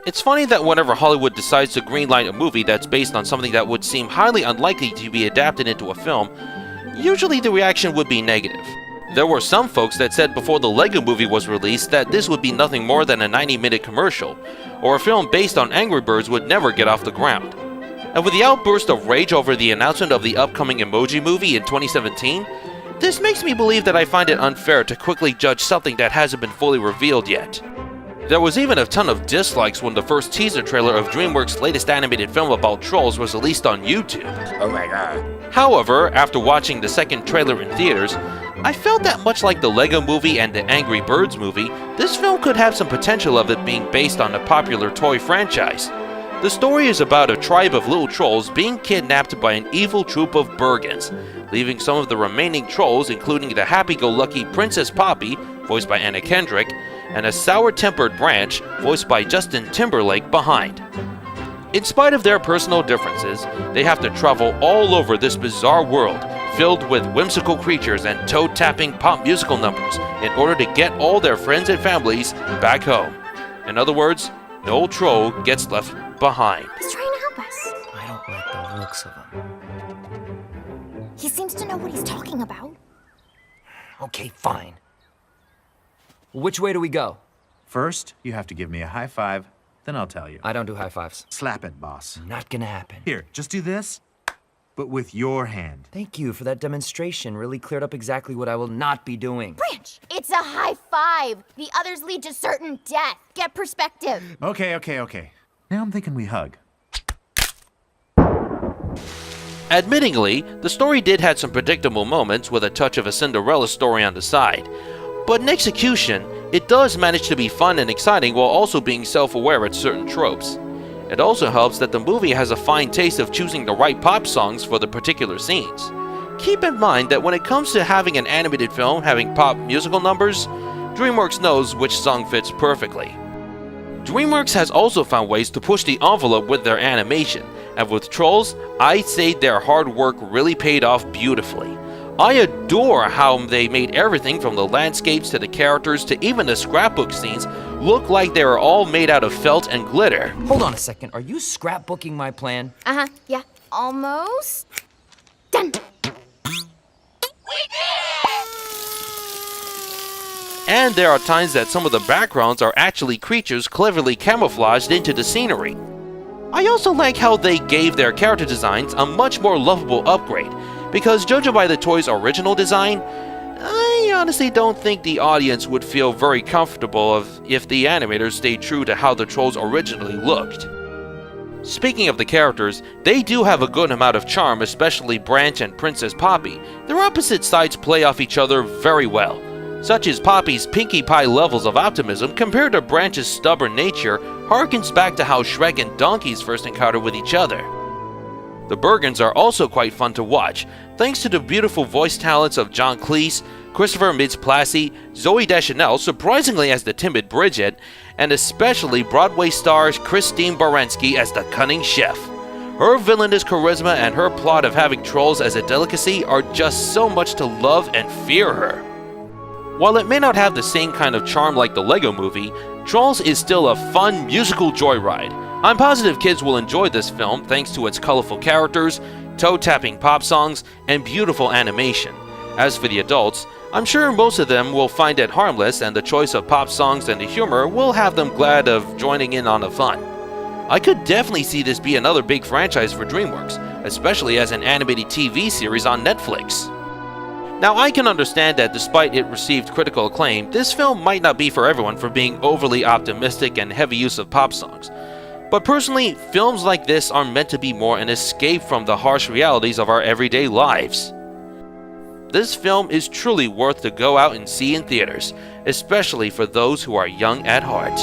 It's funny that whenever Hollywood decides to greenlight a movie that's based on something that would seem highly unlikely to be adapted into a film, usually the reaction would be negative. There were some folks that said before the Lego Movie was released that this would be nothing more than a 90-minute commercial, or a film based on Angry Birds would never get off the ground. And with the outburst of rage over the announcement of the upcoming Emoji Movie in 2017, this makes me believe that I find it unfair to quickly judge something that hasn't been fully revealed yet. There was even a ton of dislikes when the first teaser trailer of DreamWorks' latest animated film about trolls was released on YouTube. Oh my god. However, after watching the second trailer in theaters, I felt that much like the Lego Movie and the Angry Birds movie, this film could have some potential of it being based on a popular toy franchise. The story is about a tribe of little trolls being kidnapped by an evil troop of Bergens, leaving some of the remaining trolls, including the happy-go-lucky Princess Poppy, voiced by Anna Kendrick, and a sour-tempered Branch, voiced by Justin Timberlake, behind. In spite of their personal differences, they have to travel all over this bizarre world, filled with whimsical creatures and toe-tapping pop musical numbers, in order to get all their friends and families back home. In other words, no troll gets left behind. He's trying to help us. I don't like the looks of him. He seems to know what he's talking about. Okay, fine. Which way do we go? First, you have to give me a high five, then I'll tell you. I don't do high fives. Slap it, boss. Not gonna happen. Here, just do this, but with your hand. Thank you for that demonstration. Really cleared up exactly what I will not be doing. Branch, it's a high five. The others lead to certain death. Get perspective. Okay. Now I'm thinking we hug. Admittingly, the story did have some predictable moments with a touch of a Cinderella story on the side, but in execution, it does manage to be fun and exciting while also being self-aware at certain tropes. It also helps that the movie has a fine taste of choosing the right pop songs for the particular scenes. Keep in mind that when it comes to having an animated film having pop musical numbers, DreamWorks knows which song fits perfectly. DreamWorks has also found ways to push the envelope with their animation, and with Trolls, I'd say their hard work really paid off beautifully. I adore how they made everything from the landscapes to the characters to even the scrapbook scenes look like they were all made out of felt and glitter. Hold on a second. Are you scrapbooking my plan? Uh-huh, yeah. Almost. Done. And there are times that some of the backgrounds are actually creatures cleverly camouflaged into the scenery. I also like how they gave their character designs a much more lovable upgrade, because judging by the toy's original design, I honestly don't think the audience would feel very comfortable if the animators stayed true to how the trolls originally looked. Speaking of the characters, they do have a good amount of charm, especially Branch and Princess Poppy. Their opposite sides play off each other very well, such as Poppy's Pinkie Pie levels of optimism compared to Branch's stubborn nature harkens back to how Shrek and Donkey's first encounter with each other. The Bergens are also quite fun to watch, thanks to the beautiful voice talents of John Cleese, Christopher Mintz-Plasse, Zooey Deschanel surprisingly as the timid Bridget, and especially Broadway star Christine Baranski as the cunning chef. Her villainous charisma and her plot of having trolls as a delicacy are just so much to love and fear her. While it may not have the same kind of charm like the Lego Movie, Trolls is still a fun musical joyride. I'm positive kids will enjoy this film thanks to its colorful characters, toe-tapping pop songs, and beautiful animation. As for the adults, I'm sure most of them will find it harmless, and the choice of pop songs and the humor will have them glad of joining in on the fun. I could definitely see this be another big franchise for DreamWorks, especially as an animated TV series on Netflix. Now, I can understand that despite it received critical acclaim, this film might not be for everyone for being overly optimistic and heavy use of pop songs. But personally, films like this are meant to be more an escape from the harsh realities of our everyday lives. This film is truly worth to go out and see in theaters, especially for those who are young at heart.